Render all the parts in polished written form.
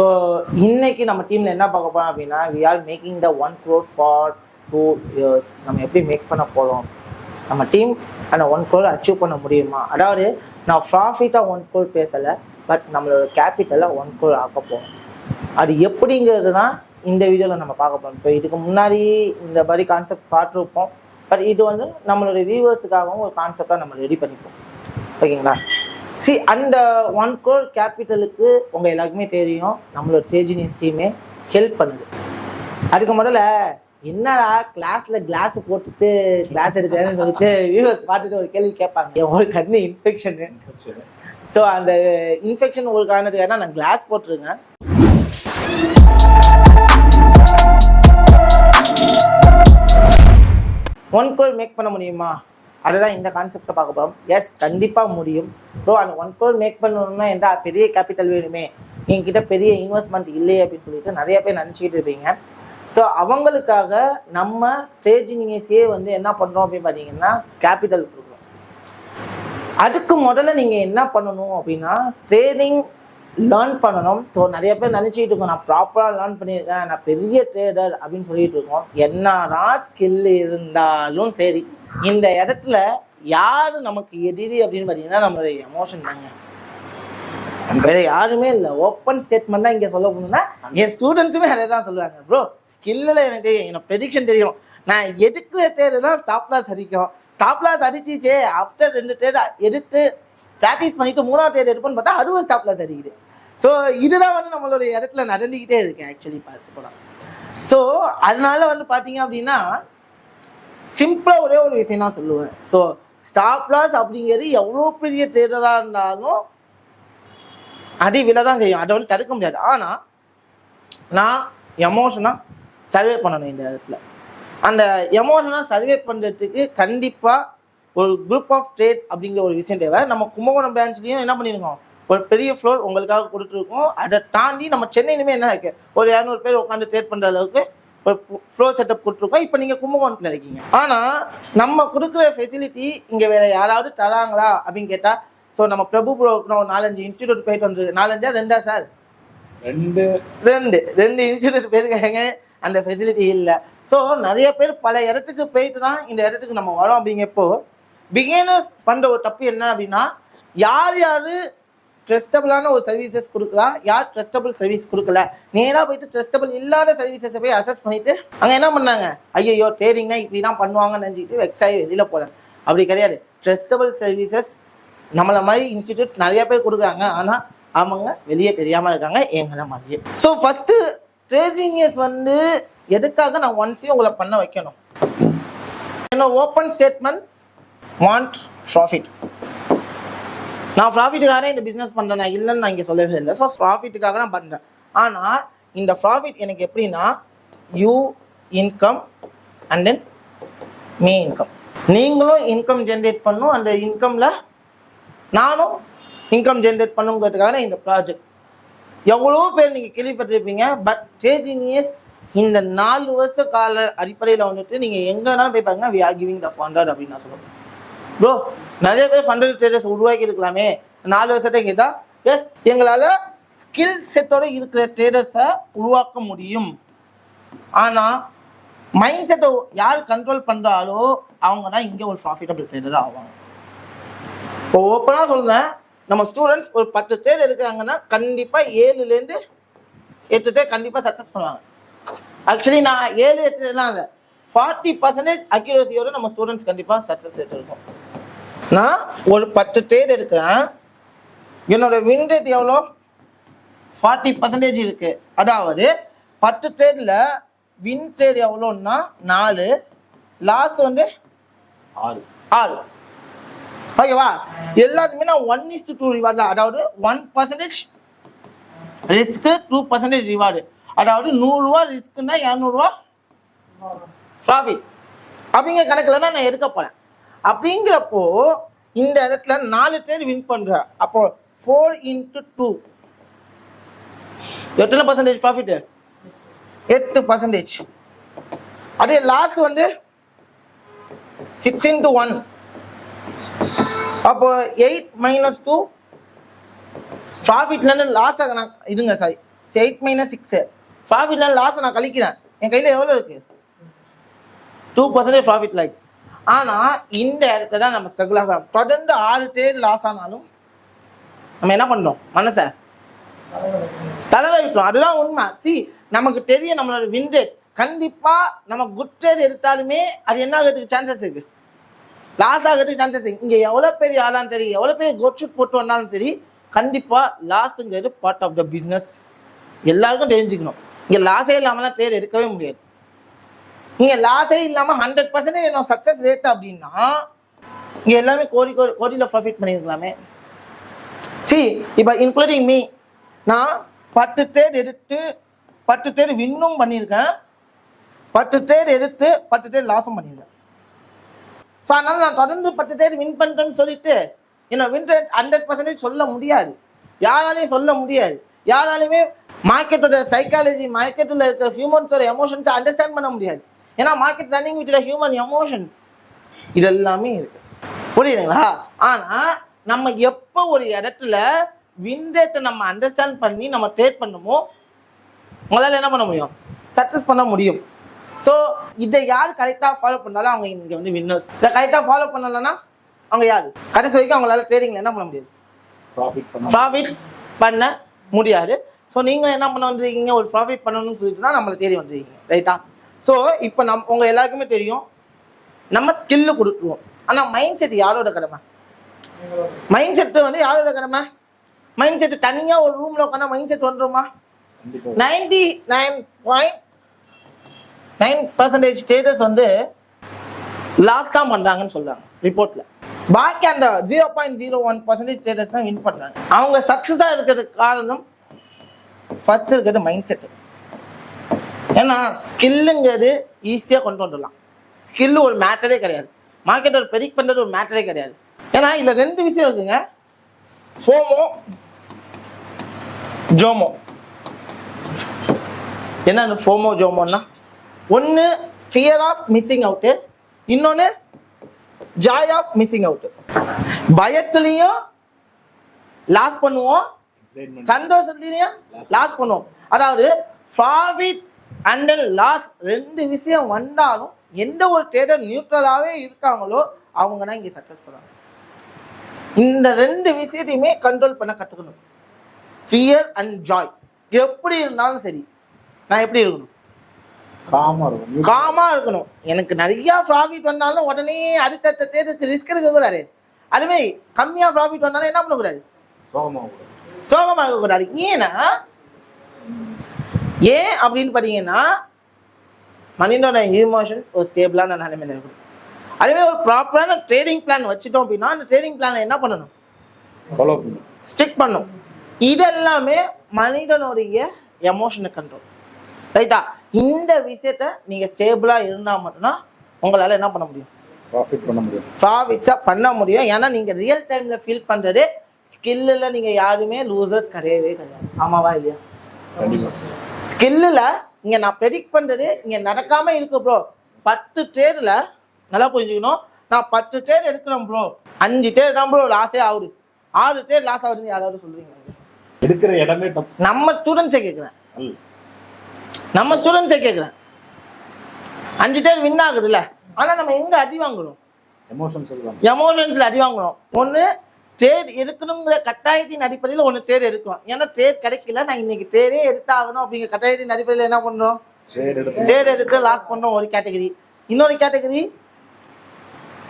So இன்னைக்கு நம்ம டீமில் என்ன பார்க்க போகிறோம் அப்படின்னா we are making the 1 crore for 2 years. நம்ம எப்படி மேக் பண்ண போகிறோம், நம்ம டீம் அந்த 1 crore அச்சீவ் பண்ண முடியுமா? அதாவது நான் ப்ராஃபிட்டாக 1 crore பேசலை, பட் நம்மளோட கேபிட்டலை 1 crore ஆக்க போகிறோம். அது எப்படிங்கிறது தான் இந்த வீடியோவில் நம்ம பார்க்க போகிறோம். ஸோ இதுக்கு முன்னாடி இந்த மாதிரி கான்செப்ட் பார்த்துருப்போம், பட் இது வந்து நம்மளுடைய வியூவர்ஸுக்காகவும் ஒரு கான்செப்டாக நம்ம ரெடி பண்ணிப்போம். ஓகேங்களா? அந்த 1 crore கேபிட்டலுக்கு உங்கள் எல்லாருக்குமே தெரியும், நம்மளோட தேஜினிஸ் டீமே ஹெல்ப் பண்ணுது. அதுக்கு முதல்ல என்னடா கிளாஸில் கிளாஸ் போட்டுட்டு கிளாஸ் எடுக்கிறேன்னு சொல்லிட்டு வியூவர்ஸ் பார்த்துட்டு ஒரு கேள்வி கேட்பாங்க, ஒரு கண்ணு இன்ஃபெக்ஷனு. ஸோ அந்த இன்ஃபெக்ஷன் ஒரு காரணத்துக்காக நான் கிளாஸ் போட்டுருங்க. ஒன் crore மேக் பண்ண முடியுமா? அதுதான் இந்த கான்செப்டை பார்க்க போகிறோம். எஸ், கண்டிப்பாக முடியும். ஸோ அந்த 1 crore மேக் பண்ணணும்னா என்ன பெரிய கேபிட்டல் வேணுமே, எங்ககிட்ட பெரிய இன்வெஸ்ட்மெண்ட் இல்லையே அப்படின்னு சொல்லிட்டு நிறைய பேர் நினச்சிக்கிட்டு இருப்பீங்க. ஸோ அவங்களுக்காக நம்ம ட்ரேடிங்ஸே வந்து என்ன பண்ணுறோம் அப்படின்னு பார்த்தீங்கன்னா கேபிட்டல் கொடுக்குறோம். அதுக்கு முதல்ல நீங்கள் என்ன பண்ணணும் அப்படின்னா ட்ரேடிங் லேர்ன் பண்ணணும். ஸோ நிறைய பேர் நினச்சிட்டு இருக்கோம், நான் ப்ராப்பராக லேர்ன் பண்ணியிருக்கேன், நான் பெரிய ட்ரேடர் அப்படின்னு சொல்லிட்டு இருக்கோம். என்னதான் ஸ்கில் இருந்தாலும் சரி, இந்த இடத்துல யாரு நமக்கு எதிரி அப்படின்னு பார்த்தீங்கன்னா நம்மளுடைய எமோஷன் தாங்க, வேற யாருமே இல்லை. ஓப்பன் ஸ்டேட்மெண்ட் தான் இங்கே சொல்ல போகணும்னா என் ஸ்டூடெண்ட்ஸுமே அதே தான் சொல்லுவாங்க. ப்ரோ ஸ்கில்லில் எனக்கு தெரியும், எனக்கு ப்ரெடிக்ஷன் தெரியும், நான் எடுக்கிற ட்ரேடு தான் ஸ்டாப் லாஸ் அடிக்கும், ஸ்டாப் லாஸ் அடிச்சிச்சே ஆஃப்டர் 2 ட்ரேட் எடுத்து ப்ராக்டிஸ் பண்ணிட்டு 3ஆவது ட்ரேட் எடுப்போன்னு பார்த்தா 60 ஸ்டாப் லாஸ் அடிக்குது. ஸோ இதுதான் வந்து நம்மளுடைய இடத்துல நடந்துக்கிட்டே இருக்கேன் ஆக்சுவலி பார்த்து போனால். ஸோ அதனால வந்து பார்த்தீங்க அப்படின்னா சிம்பிளாக ஒரே ஒரு விஷயம் தான் சொல்லுவேன். ஸோ ஸ்டாப் லாஸ் அப்படிங்கிறது எவ்வளோ பெரிய ட்ரேடராக இருந்தாலும் அடி விழ தான் செய்யும், அதை வந்து தடுக்க முடியாது. ஆனால் நான் எமோஷனாக சர்வே பண்ணணும் இந்த இடத்துல. அந்த எமோஷனாக சர்வே பண்ணுறதுக்கு கண்டிப்பாக ஒரு குரூப் ஆஃப் ட்ரேட் அப்படிங்கிற ஒரு விஷயம் தேவை. நம்ம கும்பகோணம் பிரான்ச்லேயும் என்ன பண்ணியிருக்கோம், ஒரு பெரிய ஃப்ளோர் உங்களுக்காக கொடுத்துருக்கோம். அதை தாண்டி நம்ம சென்னையிலுமே என்ன இருக்குது, ஒரு 200 பேர் உட்காந்து ட்ரேட் பண்ணுற அளவுக்கு ஒரு ஃப்ளோர் செட்டப் கொடுத்துருக்கோம். இப்போ நீங்கள் கும்பகோணத்தில் இருக்கீங்க. ஆனால் நம்ம கொடுக்குற ஃபெசிலிட்டி இங்கே வேறு யாராவது தராங்களா அப்படின்னு கேட்டால், ஸோ நம்ம பிரபு ப்ரோ 4-5 இன்ஸ்டியூட் போயிட்டு வந்துருக்கு. 4-5 சார் 2 இன்ஸ்டியூட் போயிருக்காங்க, அந்த ஃபெசிலிட்டி இல்லை. ஸோ நிறைய பேர் பல இடத்துக்கு போயிட்டு தான் இந்த இடத்துக்கு நம்ம வரோம். அப்படிங்கப்போ பிகினர்ஸ் பண்ணுற ஒரு தப்பு என்ன அப்படின்னா, யார் ட்ரஸ்டபுளான ஒரு சர்வீசஸ் கொடுக்கலாம், யார் ட்ரஸ்டபுள் சர்வீஸ் கொடுக்கல, நேராக போயிட்டு ட்ரஸ்டபுள் இல்லாத சர்வீசஸை போய் அசஸ் பண்ணிட்டு அங்கே என்ன பண்ணாங்க, ஐயோ ட்ரேடிங்னா இப்படி தான் பண்ணுவாங்கன்னு நினச்சிக்கிட்டு வெக்ஸாகி வெளியில் போகிறாங்க. அப்படி கிடையாது. ட்ரஸ்டபுள் சர்வீசஸ் நம்மளை மாதிரி இன்ஸ்டிடியூட்ஸ் நிறைய பேர் கொடுக்குறாங்க, ஆனால் அவங்க வெளியே தெரியாமல் இருக்காங்க எங்களை மாதிரியே. ஸோ ஃபஸ்ட்டு ட்ரேடிங்கர்ஸ் வந்து எதுக்காக நான் ஒன்ஸையும் உங்களை பண்ண வைக்கணும், என்னோட ஓப்பன் ஸ்டேட்மெண்ட், வாண்ட் ப்ராஃபிட். நான் ப்ராஃபிட்டுக்காக இந்த பிஸ்னஸ் பண்ணுறேன், நான் இல்லைன்னு நான் இங்கே சொல்லவே இல்லை. ஸோ ப்ராஃபிட்டுக்காக நான் பண்ணுறேன். ஆனால் இந்த ப்ராஃபிட் எனக்கு எப்படின்னா you income and than me income. நீங்களும் இன்கம் ஜென்ரேட் பண்ணும், அந்த இன்கமில் நானும் இன்கம் ஜென்ரேட் பண்ணுங்கிறதுக்காக இந்த ப்ராஜெக்ட். எவ்வளோ பேர் நீங்கள் கேள்விப்பட்டிருப்பீங்க, பட் ட்ரேடிங்ஸ் இந்த 4 வருஷ கால அடிப்படையில் வந்துட்டு நீங்கள் எங்கே வேணாலும் போய் பாருங்க, we are giving the funded அப்படின்னு நான் சொல்லுவேன். ப்ரோ நிறைய பேர் ஃபண்டட் ட்ரேடர்ஸ் உருவாக்கி இருக்கலாமே 4 வருஷத்தை கேட்டால், எஸ் எங்களால் ஸ்கில் செட்டோடு இருக்கிற ட்ரேடர்ஸை உருவாக்க முடியும். ஆனால் மைண்ட் செட்டை யார் கண்ட்ரோல் பண்ணுறாலோ அவங்க தான் இங்கே ஒரு ப்ராஃபிட்டபிள் ட்ரேடராக ஆவாங்க. இப்போ ஓப்பனாக சொல்கிறேன், நம்ம ஸ்டூடெண்ட்ஸ் ஒரு 10 ட்ரேட் எடுக்கிறாங்கன்னா கண்டிப்பாக 7லேருந்து 8 ட்ரேட் கண்டிப்பாக சக்ஸஸ் பண்ணுவாங்க. ஆக்சுவலி நான் 7-8 இல்லை, 40% அக்யூரஸியோடு நம்ம ஸ்டூடெண்ட்ஸ் கண்டிப்பாக சக்ஸஸ் ரேட் இருக்கும். நான் ஒரு 10 ட்ரேட் எடுக்கிறேன், என்னோட வின் ரேட் எவ்வளோ, 40% இருக்குது. அதாவது 10 ட்ரேடில் வின் ட்ரேட் எவ்வளோன்னா 4, லாஸ் வந்து 6. ஓகேவா? எல்லாத்துக்குமே நான் 1:2 ரிவார்டு தான். அதாவது 1% ரிஸ்க்கு, 2% ரிவார்டு. அதாவது 100 ரூபா ரிஸ்க்குன்னா 200 ரூபா ப்ராஃபிட் அப்படிங்கிற கணக்கில் தான் நான் எடுக்க போகிறேன். அப்படிங்கிறப்போ இந்த இடத்துல 4 ட்ரேட் வின் பண்ணுறேன். அப்போ 4 × 2 எத்தனை பர்சன்டேஜ் ப்ராஃபிட்டு? 8%. அதே லாஸ் வந்து 6 × 1, அப்போ 8 - 2 ப்ராஃபிட்லேருந்து லாஸ் ஆக நான் இதுங்க சாரி 8 - 6 ப்ராஃபிட்ல லாஸ் நான் கழிக்கிறேன். என் கையில் எவ்வளோ இருக்கு? 2% ப்ராஃபிட் லைக். ஆனால் இந்த இடத்துல தான் நம்ம ஸ்ட்ரகிள் ஆகலாம். தொடர்ந்து 6 ட்ரேட் லாஸ் ஆனாலும் நம்ம என்ன பண்ணோம்? மனசை தலைவரை விட்டுரும். அதுதான் உண்மை. நமக்கு தெரியும் நம்மளோட வின் ரேட். கண்டிப்பாக நம்ம குட் ட்ரேட் எடுத்தாலுமே அது என்ன ஆகிறதுக்கு சான்சஸ் இருக்கு, லாஸ் ஆகிறதுக்கு சான்சஸ் இருக்கு. இங்கே எவ்வளோ பெரிய ஆளாலும் சரி, எவ்வளோ பெரிய கோட்ஷூட் போட்டு வந்தாலும் சரி, கண்டிப்பாக லாஸுங்கிறது பார்ட் ஆஃப் த பிஸ்னஸ். எல்லாருக்கும் தெரிஞ்சுக்கணும். இங்கே லாஸே இல்லாமலாம் ட்ரேட் எடுக்கவே முடியாது. இங்கே லாஸே இல்லாமல் 100% என்ன சக்ஸஸ் ரேட் அப்படின்னா இங்கே எல்லாமே கோடியில் ப்ராஃபிட் பண்ணியிருக்கலாமே. இப்போ இன்க்ளூடிங் மீ, நான் 10 ட்ரேட் எடுத்து 10 ட்ரேட் வின்னும் பண்ணியிருக்கேன், 10 ட்ரேட் எடுத்து 10 ட்ரேட் லாஸும் பண்ணியிருக்கேன். ஸோ அதனால் நான் தொடர்ந்து 10 ட்ரேட் வின் பண்ணுறேன்னு சொல்லிட்டு என்னோட வின் ரேட் 100% சொல்ல முடியாது. யாராலையும் சொல்ல முடியாது. யாராலையுமே மார்க்கெட்டோட சைக்காலஜி, மார்க்கெட்டில் இருக்கிற ஹியூமன்ஸோட எமோஷன்ஸை அண்டர்ஸ்டாண்ட் பண்ண முடியாது. ஏன்னா market running with human emotions இது எல்லாமே இருக்கு. புரியுதுங்களா? ஆனால் நம்ம எப்போ ஒரு இடத்துல வின் ரேட்டை நம்ம அண்டர்ஸ்டாண்ட் பண்ணி நம்ம ட்ரேட் பண்ணுமோ உங்களால் என்ன பண்ண முடியும்? சக்ஸஸ் பண்ண முடியும். ஸோ இதை யார் கரெக்டாக ஃபாலோ பண்ணாலும் அவங்க இங்கே வந்து வின்னர்ஸ். இதை கரெக்டாக ஃபாலோ பண்ணலைன்னா அவங்க யார்? கடைசி வரைக்கும் அவங்களால ட்ரேடிங்கில் என்ன பண்ண முடியாது? ப்ராஃபிட் பண்ண முடியாது. ஸோ நீங்கள் என்ன பண்ண வந்துருக்கீங்க? ஒரு ப்ராஃபிட் பண்ணணும்னு சொல்லிட்டு தான் நம்மளை தேடி வந்துருக்கீங்க, ரைட்டா? ஸோ இப்போ உங்கள் எல்லாருக்குமே தெரியும் நம்ம ஸ்கில்லு கொடுத்துருவோம். ஆனால் மைண்ட் செட் யாரோட கடமை? மைண்ட் செட்டு வந்து யாரோட கடமை? மைண்ட் செட்டு தனியாக ஒரு ரூமில் உட்காந்தா மைண்ட் செட் வந்துருமா? 99.9% ட்ரேடர்ஸ் வந்து லாஸ் தான் பண்ணுறாங்கன்னு சொல்கிறாங்க ரிப்போர்ட்டில். பாக்கி அந்த 0.01% ட்ரேடர்ஸ் தான் வின் பண்ணுறாங்க. அவங்க சக்ஸஸாக இருக்கிறதுக்கு காரணம் ஃபர்ஸ்ட் இருக்கிறது மைண்ட் செட்டு. ஏன்னா ஸ்கில்லுங்கிறது ஈஸியாக கொண்டு வந்துடலாம். ஸ்கில்லு ஒரு மேட்டரே கிடையாது. மார்க்கெட்டை ப்ரெடிக்ட் பண்ணுறது ஒரு மேட்டரே கிடையாது. ஏன்னா இதில் 2 விஷயம் இருக்குங்க, ஃபோமோ ஜோமோ. என்ன ஃபோமோ ஜோமோன்னா, ஒன்று ஃபியர் ஆஃப் மிஸ்ஸிங் அவுட்டு, இன்னொன்று ஜாய் ஆஃப் மிஸ்ஸிங் அவுட்டு. பயத்துலையும் லாஸ் பண்ணுவோம், சந்தோஷத்துலையும் லாஸ் பண்ணுவோம். அதாவது ப்ராஃபிட் அண்ட் லாஸ் 2 விஷயம் வந்தாலும் எந்த ஒரு ட்ரேடர் நியூட்ரலாகவே இருக்காங்களோ அவங்க தான் இங்கே சக்ஸஸ் பண்ணுவாங்க. இந்த 2 விஷயத்தையுமே கண்ட்ரோல் பண்ண கற்றுக்கணும். Fear and Joy. எப்படி இருந்தாலும் சரி, நான் எப்படி இருக்கணும்? காமா இருக்கணும். எனக்கு நிறைய ப்ராஃபிட் வந்தாலும் உடனே அடுத்த ட்ரேடருக்கு ரிஸ்க் இருக்கக்கூடாது. அதுமாதிரி கம்மியாக ப்ராஃபிட் வந்தாலும் என்ன பண்ணக்கூடாது? சோகமாக இருக்கக்கூடாது. ஏன் அப்படின்னு பார்த்தீங்கன்னா மனிதனோட இமோஷன் ஒரு ஸ்டேபிளான நிலைமையில் இருக்கணும். அதுவே ஒரு ப்ராப்பரான ட்ரேடிங் பிளான் வச்சுட்டோம் அப்படின்னா அந்த ட்ரேடிங் பிளானை என்ன பண்ணணும்? ஃபாலோ பண்ணணும், ஸ்டிக் பண்ணணும். இதெல்லாமே மனிதனுடைய எமோஷனை கண்ட்ரோல், ரைட்டா? இந்த விஷயத்த நீங்கள் ஸ்டேபிளாக இருந்தால் மட்டும்தான் உங்களால் என்ன பண்ண முடியும்? ப்ராஃபிட்ஸாக பண்ண முடியும். ஏன்னா நீங்கள் ரியல் டைமில் ஃபீல் பண்ணுறது ஸ்கில்லில் நீங்கள் யாருமே லூசர்ஸ் கிடையவே கிடையாது. ஆமாவா இல்லையா? ஸ்கில்லில் இங்கே நான் ப்ரெடிக்ட் பண்ணுறது இங்கே நடக்காமல் இருக்கு ப்ரோ. 10 ட்ரேடில் நல்லா புரிஞ்சுக்கணும், நான் 10 ட்ரேட் எடுக்கிறேன் ப்ரோ, 5 ட்ரேட் தான் ப்ரோ லாஸே ஆகுது, 6 ட்ரேட் லாஸ் ஆகுதுன்னு யாராவது சொல்கிறீங்க? எடுக்கிற இடமே தப்பு. நம்ம ஸ்டூடெண்ட்ஸே கேட்குறேன், 5 ட்ரேட் வின் ஆகுதுல்ல, ஆனால் நம்ம எங்கே அடி வாங்கணும்? எமோஷன்ஸில் அடி வாங்கணும். ஒன்று ட்ரேட் எடுக்கணுங்கிற கட்டாயத்தின் அடிப்படையில் ஒன்று ட்ரேட் எடுக்கணும். ஏன்னா ட்ரேட் கிடைக்கல, நான் இன்னைக்கு ட்ரேடே எடுத்தாகணும் அப்படிங்கிற கட்டாயத்தின் அடிப்படையில் என்ன பண்ணுறோம்? ட்ரேட் எடுத்து லாஸ் பண்ணோம் ஒரு கேட்டகரி. இன்னொரு கேட்டகரி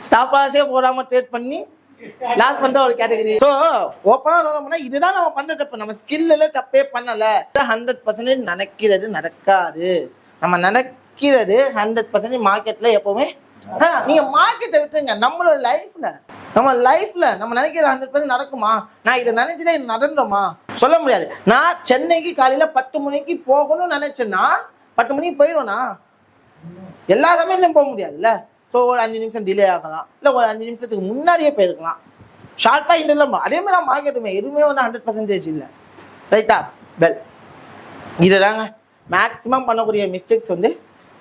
ஸ்டாப் லாஸே போடாமல் ட்ரேட் பண்ணி லாஸ் பண்ணுற ஒரு கேட்டகரி. ஸோ ஓப்பனாக சொல்லணும்னா இதுதான் நம்ம பண்ண தப்பு. நம்ம ஸ்கில்லில் தப்பே பண்ணலை. 100% நடக்கிறது நடக்காது. நம்ம நடக்கிறது 100% மார்க்கெட்டில் எப்போவுமே. நீங்க மார்க்கெட்டை விட்டுருங்க, நம்மளோட லைஃப்ல நம்ம நினைக்கிற 100% நடக்குமா? நான் இதை நினைச்சுட்டா இது நடந்தோமா? சொல்ல முடியாது. நான் சென்னைக்கு காலையில 10 மணிக்கு போகணும்னு நினைச்சேன்னா 10 மணிக்கு போயிடுவேனா? எல்லா சமயத்துலையும் போக முடியாதுல்ல. ஸோ ஒரு 5 நிமிஷம் டிலே ஆகலாம், இல்லை ஒரு 5 நிமிஷத்துக்கு முன்னாடியே போயிருக்கலாம். ஷார்ட்டாக இந்த இல்லைம்மா. அதே மாதிரி மார்க்கெட்டுமே எதுவுமே வந்து 100% இல்லை, ரைட்டா? வெல், இதுதாங்க மேக்ஸிமம் பண்ணக்கூடிய மிஸ்டேக்ஸ் வந்து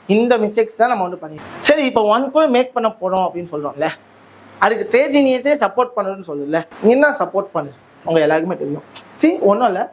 இந்த மிஸ்டேக்ஸ் தான் நம்ம வந்து பண்ணிடுவோம். சரி, இப்போ 1 crore மேக் பண்ண போகிறோம் அப்படின்னு சொல்கிறோம்ல, அதுக்கு ட்ரேட் ஜீனியஸே சப்போர்ட் பண்ணுறதுன்னு சொல்லல. நீ என்ன சப்போர்ட் பண்ணு? உங்கள் எல்லாருக்குமே தெரியும். சரி, ஒன்றும் இல்லை,